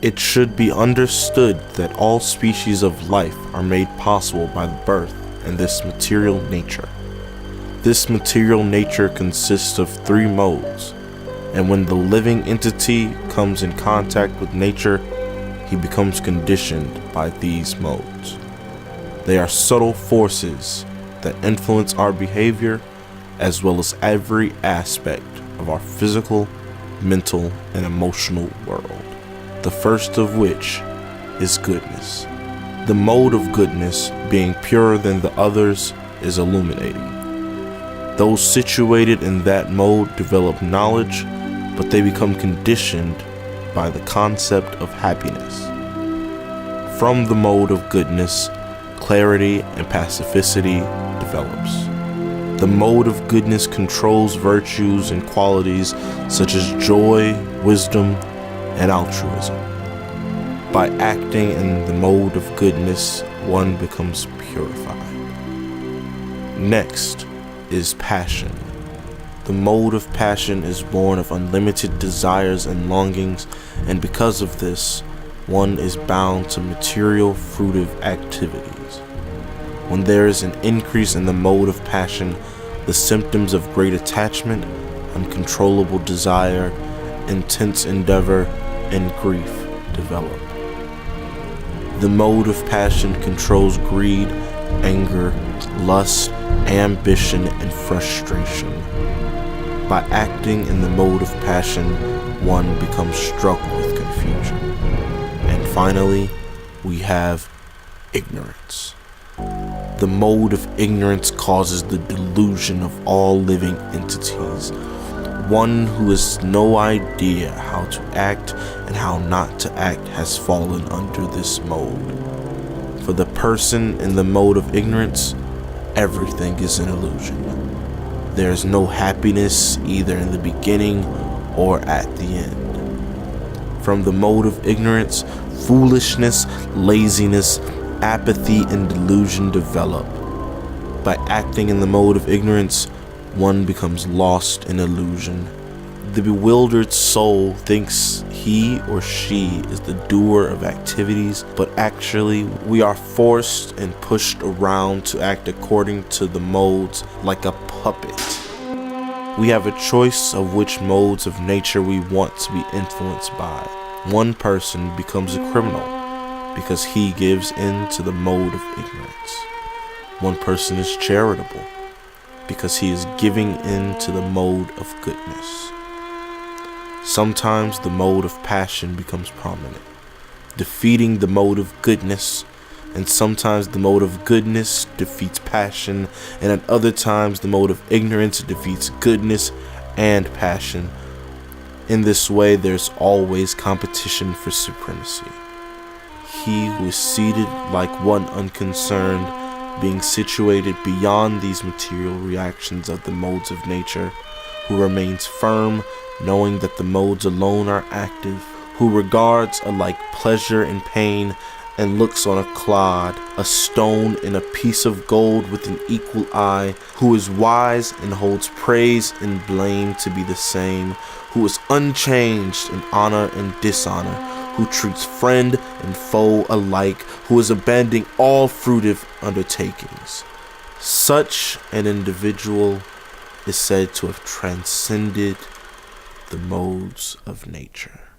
It should be understood that all species of life are made possible by the birth in this material nature. This material nature consists of three modes, and when the living entity comes in contact with nature, he becomes conditioned by these modes. They are subtle forces that influence our behavior as well as every aspect of our physical, mental, and emotional world. The first of which is goodness. The mode of goodness, being purer than the others, is illuminating. Those situated in that mode develop knowledge, but they become conditioned by the concept of happiness. From the mode of goodness, clarity and pacificity develops. The mode of goodness controls virtues and qualities such as joy, wisdom, and altruism. By acting in the mode of goodness, one becomes purified. Next is passion. The mode of passion is born of unlimited desires and longings, and because of this, one is bound to material fruitive activities. When there is an increase in the mode of passion, the symptoms of great attachment, uncontrollable desire, intense endeavor, and grief develop. The mode of passion controls greed, anger, lust, ambition, and frustration. By acting in the mode of passion, one becomes struck with confusion. And finally, we have ignorance. The mode of ignorance causes the delusion of all living entities. One who has no idea how to act and how not to act has fallen under this mode. For the person in the mode of ignorance, everything is an illusion. There is no happiness either in the beginning or at the end. From the mode of ignorance, foolishness, laziness, apathy, and delusion develop. By acting in the mode of ignorance, one becomes lost in illusion. The bewildered soul thinks he or she is the doer of activities, but actually we are forced and pushed around to act according to the modes like a puppet. We have a choice of which modes of nature we want to be influenced by. One person becomes a criminal because he gives in to the mode of ignorance. One person is charitable because he is giving in to the mode of goodness. Sometimes the mode of passion becomes prominent, defeating the mode of goodness, and sometimes the mode of goodness defeats passion, and at other times the mode of ignorance defeats goodness and passion. In this way, there's always competition for supremacy. He who is seated like one unconcerned, being situated beyond these material reactions of the modes of nature, who remains firm, knowing that the modes alone are active, who regards alike pleasure and pain, and looks on a clod, a stone, and a piece of gold with an equal eye, who is wise and holds praise and blame to be the same, who is unchanged in honor and dishonor, who treats friend and foe alike, who is abandoning all fruitive undertakings. Such an individual is said to have transcended the modes of nature.